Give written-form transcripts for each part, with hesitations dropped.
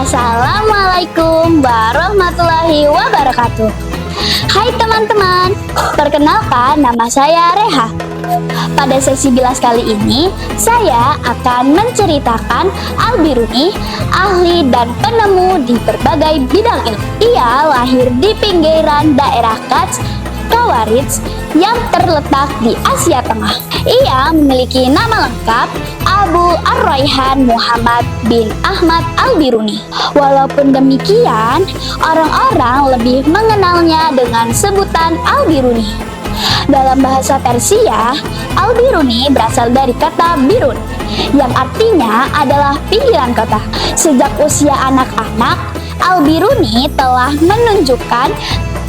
Assalamualaikum warahmatullahi wabarakatuh. Hai teman-teman, perkenalkan nama saya Reha. Pada sesi bilas kali ini, saya akan menceritakan Al-Biruni, ahli dan penemu di berbagai bidang ilmu. Ia lahir di pinggiran daerah Kars, Khawarij yang terletak di Asia Tengah. Ia memiliki nama lengkap Abu Ar-Rayhan Muhammad bin Ahmad Al-Biruni. Walaupun demikian, orang-orang lebih mengenalnya dengan sebutan Al-Biruni. Dalam bahasa Persia, Al-Biruni berasal dari kata birun, yang artinya adalah pinggiran kota. Sejak usia anak-anak, Al-Biruni telah menunjukkan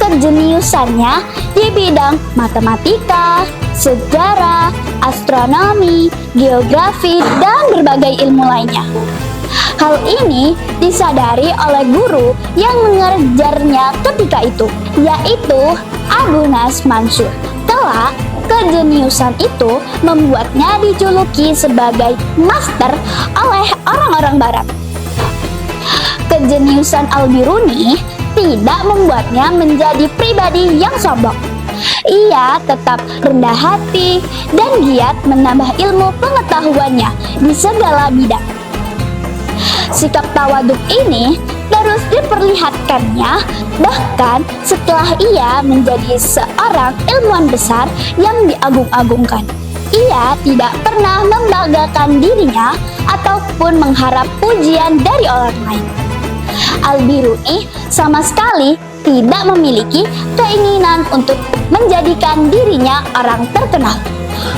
kejeniusannya di bidang matematika, sejarah, astronomi, geografi, dan berbagai ilmu lainnya. Hal ini disadari oleh guru yang mengajarnya ketika itu, yaitu Abu Nas Mansur. Kelak, kejeniusan itu membuatnya dijuluki sebagai master oleh orang-orang barat. Kejeniusan Al-Biruni tidak membuatnya menjadi pribadi yang sombong. Ia tetap rendah hati dan giat menambah ilmu pengetahuannya di segala bidang. Sikap tawaduk ini terus diperlihatkannya bahkan setelah ia menjadi seorang ilmuwan besar yang diagung-agungkan. Ia tidak pernah membanggakan dirinya ataupun mengharap pujian dari orang lain. Al-Biruni sama sekali tidak memiliki keinginan untuk menjadikan dirinya orang terkenal,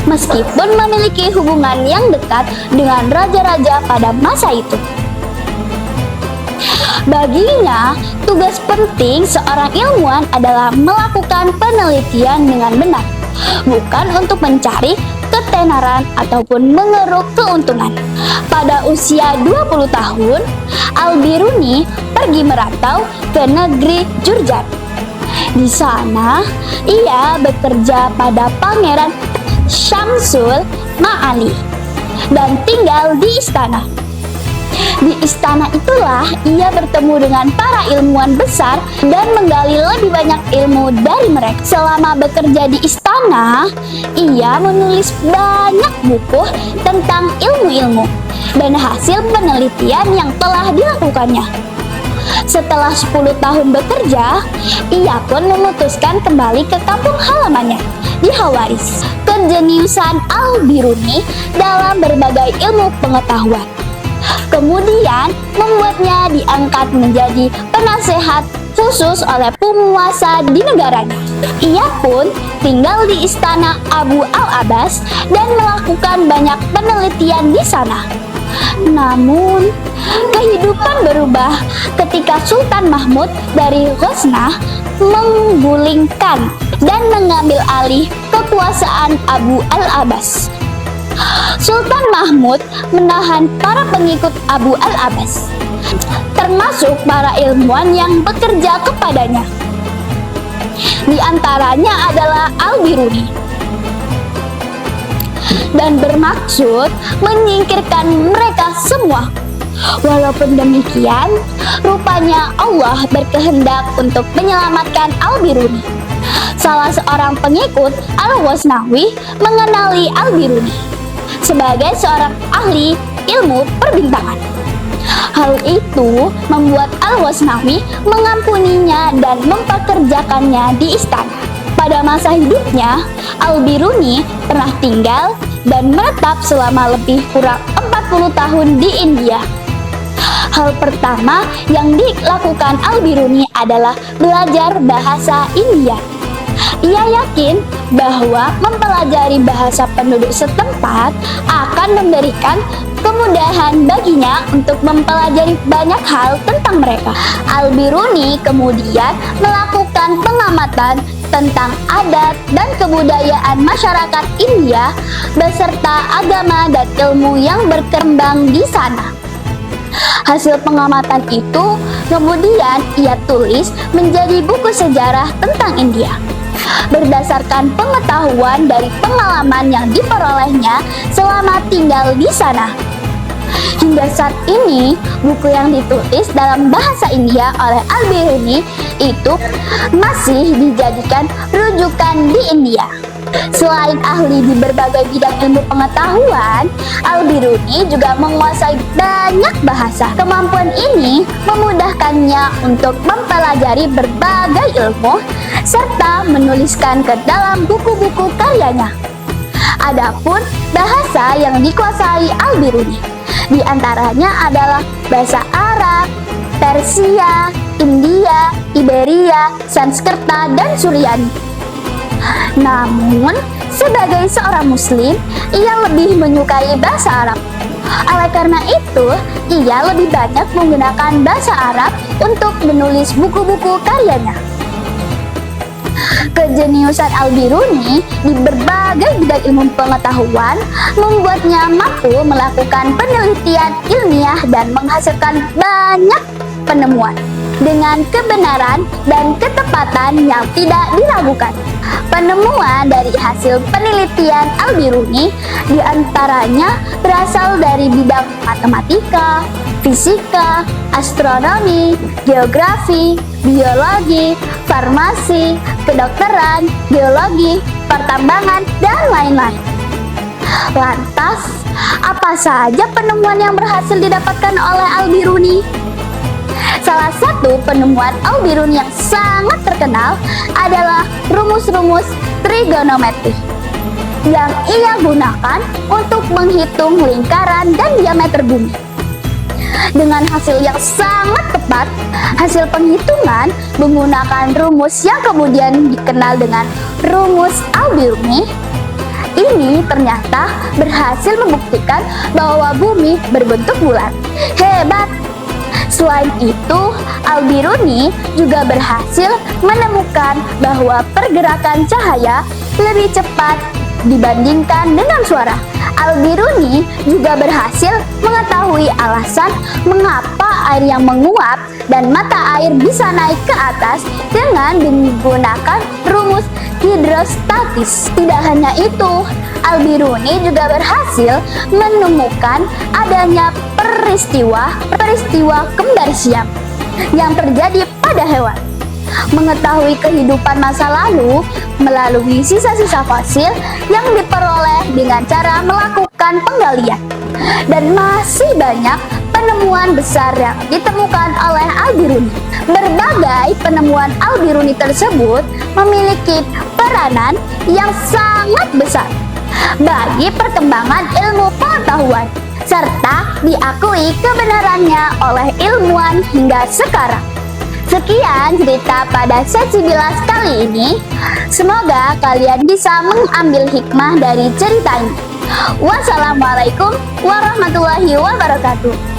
meskipun memiliki hubungan yang dekat dengan raja-raja pada masa itu. Baginya, tugas penting seorang ilmuwan adalah melakukan penelitian dengan benar, bukan untuk mencari ketenaran ataupun mengeruk keuntungan. Pada usia 20 tahun, Al-Biruni pergi merantau ke negeri Jurjan. Di sana, ia bekerja pada Pangeran Syamsul Ma'ali dan tinggal di istana. Di istana itulah ia bertemu dengan para ilmuwan besar dan menggali lebih banyak ilmu dari mereka. Selama bekerja di istana, ia menulis banyak buku tentang ilmu-ilmu dan hasil penelitian yang telah dilakukannya. Setelah 10 tahun bekerja, ia pun memutuskan kembali ke kampung halamannya di Khawarij. Kejeniusan Al-Biruni dalam berbagai ilmu pengetahuan kemudian membuatnya diangkat menjadi penasehat khusus oleh penguasa di negaranya. Ia pun tinggal di istana Abu Al-Abbas dan melakukan banyak penelitian di sana. Namun, kehidupan berubah ketika Sultan Mahmud dari Ghaznah menggulingkan dan mengambil alih kekuasaan Abu Al-Abbas. Sultan Mahmud menahan para pengikut Abu Al-Abbas, termasuk para ilmuwan yang bekerja kepadanya. Di antaranya adalah Al-Biruni, dan bermaksud menyingkirkan mereka semua. Walaupun demikian, rupanya Allah berkehendak untuk menyelamatkan Al-Biruni. Salah seorang pengikut Al-Ghaznawi mengenali Al-Biruni sebagai seorang ahli ilmu perbintangan. Hal itu membuat Al-Ghaznawi mengampuninya dan mempekerjakannya di istana. Pada masa hidupnya, Al-Biruni pernah tinggal dan menetap selama lebih kurang 40 tahun di India. Hal pertama yang dilakukan Al-Biruni adalah belajar bahasa India. Ia yakin bahwa mempelajari bahasa penduduk setempat akan memberikan kemudahan baginya untuk mempelajari banyak hal tentang mereka. Al-Biruni kemudian melakukan pengamatan tentang adat dan kebudayaan masyarakat India beserta agama dan ilmu yang berkembang di sana. Hasil pengamatan itu kemudian ia tulis menjadi buku sejarah tentang India. Berdasarkan pengetahuan dari pengalaman yang diperolehnya selama tinggal di sana, Hingga saat ini, buku yang ditulis dalam bahasa India oleh Al-Biruni itu masih dijadikan rujukan di India. Selain ahli di berbagai bidang ilmu pengetahuan, Al-Biruni juga menguasai banyak bahasa. Kemampuan ini memudahkannya untuk mempelajari berbagai ilmu serta menuliskan ke dalam buku-buku karyanya. Adapun bahasa yang dikuasai Al-Biruni di antaranya adalah bahasa Arab, Persia, India, Iberia, Sanskerta, dan Suryani. Namun, sebagai seorang muslim, ia lebih menyukai bahasa Arab. Oleh karena itu, ia lebih banyak menggunakan bahasa Arab untuk menulis buku-buku karyanya. Kejeniusan Al-Biruni di berbagai bidang ilmu pengetahuan membuatnya mampu melakukan penelitian ilmiah dan menghasilkan banyak penemuan dengan kebenaran dan ketepatan yang tidak diragukan. Penemuan dari hasil penelitian Al-Biruni diantaranya berasal dari bidang matematika, fisika, astronomi, geografi, biologi, farmasi, kedokteran, geologi, pertambangan, dan lain-lain. Lantas, apa saja penemuan yang berhasil didapatkan oleh Al-Biruni? Salah satu penemuan Al-Biruni yang sangat terkenal adalah rumus-rumus trigonometri yang ia gunakan untuk menghitung lingkaran dan diameter bumi. Dengan hasil yang sangat tepat, hasil penghitungan menggunakan rumus yang kemudian dikenal dengan rumus Al-Biruni, ini ternyata berhasil membuktikan bahwa bumi berbentuk bulat. Hebat! Selain itu, Al-Biruni juga berhasil menemukan bahwa pergerakan cahaya lebih cepat dibandingkan dengan suara. Al-Biruni juga berhasil mengetahui alasan mengapa air yang menguap dan mata air bisa naik ke atas dengan menggunakan rumus hidrostatis. Tidak hanya itu, Al-Biruni juga berhasil menemukan adanya peristiwa kembar siam yang terjadi pada hewan. Mengetahui kehidupan masa lalu melalui sisa-sisa fosil yang diperoleh dengan cara melakukan penggalian. Dan masih banyak penemuan besar yang ditemukan oleh Al-Biruni. Berbagai penemuan Al-Biruni tersebut memiliki peranan yang sangat besar bagi perkembangan ilmu pengetahuan, serta diakui kebenarannya oleh ilmuwan hingga sekarang. Sekian cerita pada sesi bilas kali ini. Semoga kalian bisa mengambil hikmah dari cerita ini. Wassalamualaikum warahmatullahi wabarakatuh.